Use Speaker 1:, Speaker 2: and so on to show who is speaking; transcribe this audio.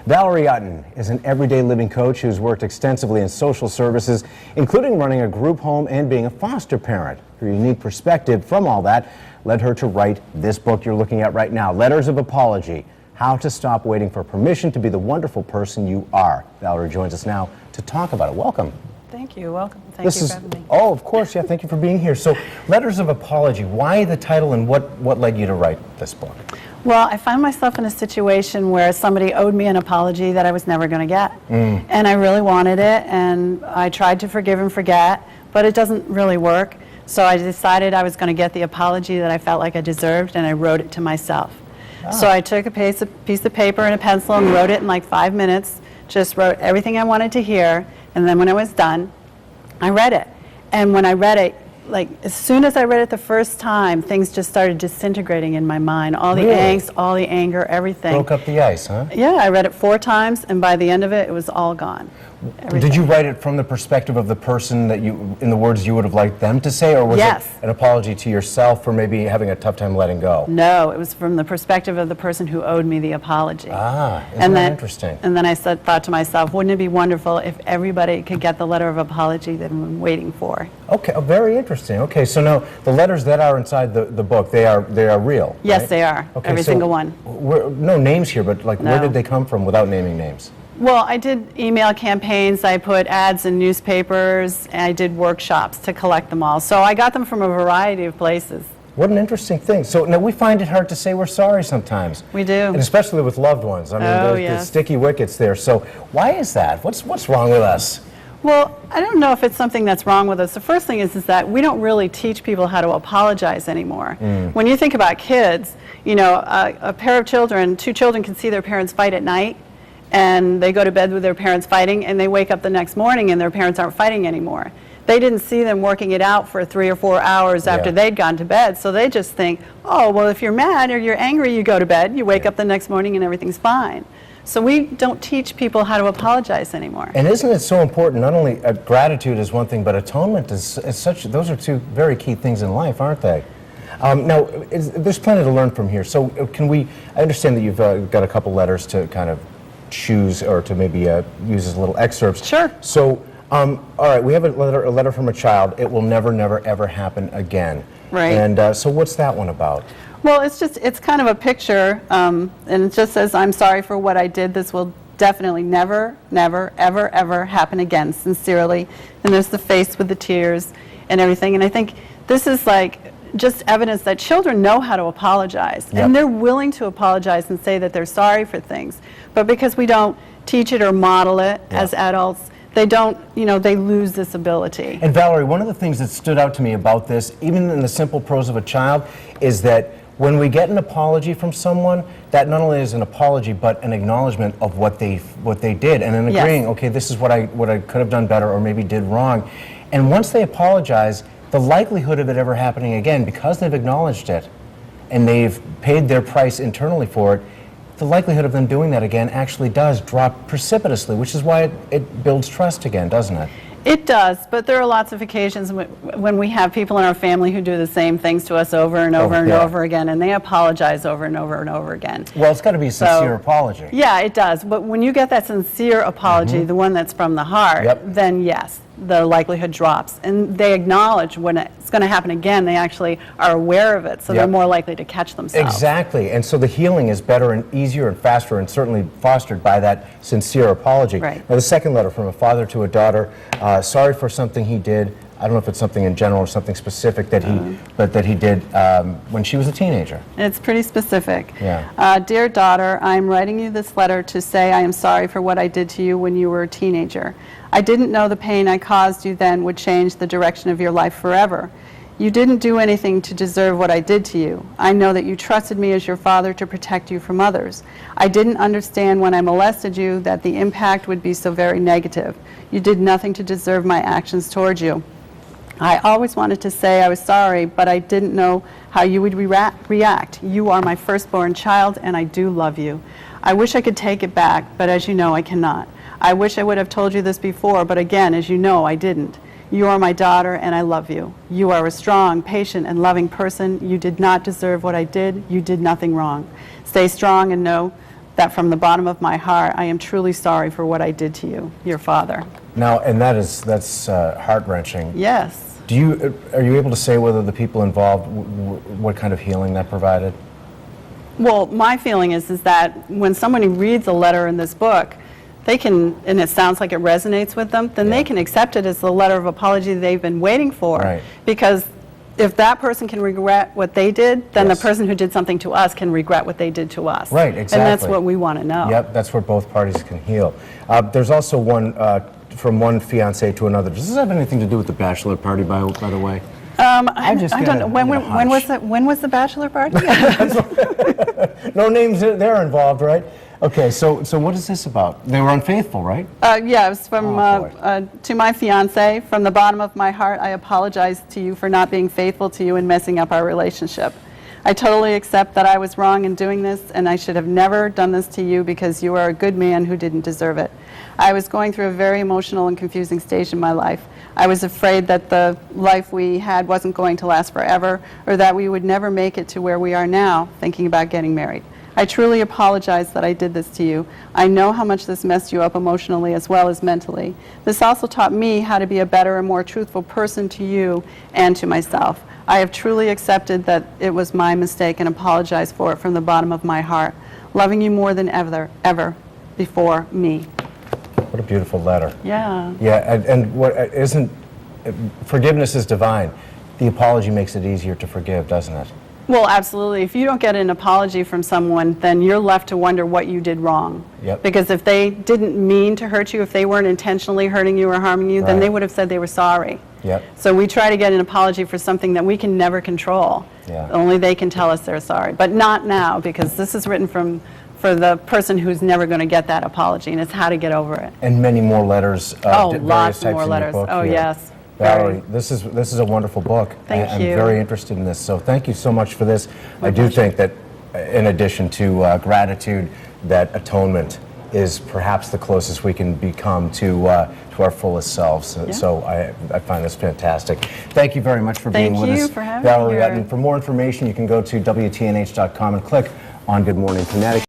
Speaker 1: Valerie Utton is an everyday living coach who's worked extensively in social services, including running a group home and being a foster parent. Her unique perspective from all that led her to write this book you're looking at right now, Letters of Apology: How to Stop Waiting for Permission to Be the Wonderful Person You Are. Valerie joins us now to talk about it. Welcome.
Speaker 2: Thank you. Welcome. Thank you for having me.
Speaker 1: Oh, of course. Yeah, thank you for being here. So, Letters of Apology, why the title and what led you to write this book?
Speaker 2: Well, I found myself in a situation where somebody owed me an apology that I was never going to get. And I really wanted it, and I tried to forgive and forget, but it doesn't really work. So I decided I was going to get the apology that I felt like I deserved, and I wrote it to myself. So I took a piece of paper and a pencil and wrote it in like 5 minutes, just wrote everything I wanted to hear, and then when I was done, I read it. And when I read it, like as soon as I read it the first time, things just started disintegrating in my mind. All the angst, all the anger, everything.
Speaker 1: Broke up the ice, huh?
Speaker 2: Yeah, I read it 4 times, and by the end of it, it was all gone. Everything.
Speaker 1: Did you write it from the perspective of the person that you, in the words you would have liked them to say, or was it an apology to yourself for maybe having a tough time letting go?
Speaker 2: No, it was from the perspective of the person who owed me the apology.
Speaker 1: Isn't that interesting?
Speaker 2: And then I thought to myself, wouldn't it be wonderful if everybody could get the letter of apology that I've been waiting for?
Speaker 1: Okay, very interesting. Okay, so now the letters that are inside the book, they are real,
Speaker 2: Yes,
Speaker 1: right?
Speaker 2: they are.
Speaker 1: Okay,
Speaker 2: every single one.
Speaker 1: No names here, but like where did they come from without naming names?
Speaker 2: Well, I did email campaigns, I put ads in newspapers, and I did workshops to collect them all. So I got them from a variety of places.
Speaker 1: What an interesting thing. So now we find it hard to say we're sorry sometimes.
Speaker 2: We do.
Speaker 1: And especially with loved ones. I mean, there's the sticky wickets there. So why is that? What's wrong with us?
Speaker 2: Well, I don't know if it's something that's wrong with us. The first thing is that we don't really teach people how to apologize anymore. When you think about kids, you know, a pair of children, 2 children can see their parents fight at night, and they go to bed with their parents fighting, and they wake up the next morning and their parents aren't fighting anymore. They didn't see them working it out for 3 or 4 hours after they'd gone to bed, so they just think, oh, well, if you're mad or you're angry, you go to bed, you wake up the next morning and everything's fine. So we don't teach people how to apologize anymore.
Speaker 1: And isn't it so important, not only gratitude is one thing, but atonement is such, those are 2 very key things in life, aren't they? Now, there's plenty to learn from here, so I understand that you've got a couple letters to kind of choose or to maybe use as little excerpts.
Speaker 2: Sure.
Speaker 1: So, all right, we have a letter from a child. It will never, never, ever happen again.
Speaker 2: Right.
Speaker 1: And so what's that one about?
Speaker 2: Well, it's kind of a picture, and it just says, I'm sorry for what I did. This will definitely never, never, ever, ever happen again, sincerely. And there's the face with the tears and everything. And I think this is like just evidence that children know how to apologize. And they're willing to apologize and say that they're sorry for things. But because we don't teach it or model it as adults, they don't, you know, they lose this ability.
Speaker 1: And Valerie, one of the things that stood out to me about this, even in the simple prose of a child, is that when we get an apology from someone, that not only is an apology, but an acknowledgement of what they did, and an agreeing, okay, this is what I could have done better or maybe did wrong. And once they apologize, the likelihood of it ever happening again, because they've acknowledged it and they've paid their price internally for it, the likelihood of them doing that again actually does drop precipitously, which is why it builds trust again, doesn't it?
Speaker 2: It does, but there are lots of occasions when we have people in our family who do the same things to us over and over and over again, and they apologize over and over and over again.
Speaker 1: Well, it's got to be a sincere apology.
Speaker 2: Yeah, it does. But when you get that sincere apology, the one that's from the heart, then yes, the likelihood drops. And they acknowledge when it's going to happen again, they actually are aware of it, so they're more likely to catch themselves.
Speaker 1: Exactly. And so the healing is better and easier and faster and certainly fostered by that sincere apology.
Speaker 2: Right.
Speaker 1: Now, the second letter from a father to a daughter, sorry for something he did. I don't know if it's something in general or something specific that he did when she was a teenager.
Speaker 2: It's pretty specific.
Speaker 1: Yeah.
Speaker 2: Dear daughter, I'm writing you this letter to say I am sorry for what I did to you when you were a teenager. I didn't know the pain I caused you then would change the direction of your life forever. You didn't do anything to deserve what I did to you. I know that you trusted me as your father to protect you from others. I didn't understand when I molested you that the impact would be so very negative. You did nothing to deserve my actions towards you. I always wanted to say I was sorry, but I didn't know how you would react. You are my firstborn child, and I do love you. I wish I could take it back, but as you know, I cannot. I wish I would have told you this before, but again, as you know, I didn't. You are my daughter, and I love you. You are a strong, patient, and loving person. You did not deserve what I did. You did nothing wrong. Stay strong and know that from the bottom of my heart, I am truly sorry for what I did to you, your father.
Speaker 1: Now, and that's heart-wrenching.
Speaker 2: Yes.
Speaker 1: Are you able to say whether the people involved, what kind of healing that provided?
Speaker 2: Well, my feeling is that when somebody reads a letter in this book, they can, and it sounds like it resonates with them, then
Speaker 1: Yeah.
Speaker 2: they can accept it as the letter of apology they've been waiting for.
Speaker 1: Right.
Speaker 2: Because if that person can regret what they did, then
Speaker 1: Yes.
Speaker 2: the person who did something to us can regret what they did to us.
Speaker 1: Right,
Speaker 2: And that's
Speaker 1: exactly.
Speaker 2: what we want to know.
Speaker 1: Yep, that's where both parties can heal. There's also one, from one fiance to another. Does this have anything to do with the bachelor party, by the way?
Speaker 2: I
Speaker 1: just
Speaker 2: don't
Speaker 1: got
Speaker 2: know.
Speaker 1: a-
Speaker 2: When,
Speaker 1: got a
Speaker 2: when was
Speaker 1: hunch.
Speaker 2: when was the bachelor party?
Speaker 1: No names there involved, right? Okay, so what is this about? They were unfaithful, right?
Speaker 2: Yeah, it was from
Speaker 1: Oh, boy.
Speaker 2: to my fiance. From the bottom of my heart, I apologize to you for not being faithful to you and messing up our relationship. I totally accept that I was wrong in doing this, and I should have never done this to you because you are a good man who didn't deserve it. I was going through a very emotional and confusing stage in my life. I was afraid that the life we had wasn't going to last forever, or that we would never make it to where we are now, thinking about getting married. I truly apologize that I did this to you. I know how much this messed you up emotionally as well as mentally. This also taught me how to be a better and more truthful person to you and to myself. I have truly accepted that it was my mistake and apologize for it from the bottom of my heart. Loving you more than ever before me.
Speaker 1: What a beautiful letter.
Speaker 2: Yeah.
Speaker 1: Yeah, and what isn't, forgiveness is divine. The apology makes it easier to forgive, doesn't it?
Speaker 2: Well, absolutely. If you don't get an apology from someone, then you're left to wonder what you did wrong.
Speaker 1: Yep.
Speaker 2: Because if they didn't mean to hurt you, if they weren't intentionally hurting you or harming you, then
Speaker 1: Right.
Speaker 2: they would have said they were sorry.
Speaker 1: Yep.
Speaker 2: So we try to get an apology for something that we can never control.
Speaker 1: Yeah.
Speaker 2: Only they can tell us they're sorry. But not now, because this is written for the person who's never going to get that apology, and it's how to get over it.
Speaker 1: And many more letters.
Speaker 2: Oh,
Speaker 1: various
Speaker 2: lots
Speaker 1: types
Speaker 2: more
Speaker 1: in your
Speaker 2: letters.
Speaker 1: book
Speaker 2: Oh,
Speaker 1: here.
Speaker 2: yes.
Speaker 1: Valerie, this is a wonderful book.
Speaker 2: Thank
Speaker 1: I'm
Speaker 2: you.
Speaker 1: very interested in this, so thank you so much for this. I do
Speaker 2: pleasure.
Speaker 1: think that, in addition to gratitude, that atonement is perhaps the closest we can become to our fullest selves.
Speaker 2: Yeah.
Speaker 1: So I find this fantastic. Thank you very much for being
Speaker 2: Thank
Speaker 1: with us.
Speaker 2: you for having me
Speaker 1: Valerie
Speaker 2: here.
Speaker 1: Hutton. For more information, you can go to WTNH.com and click on Good Morning Connecticut.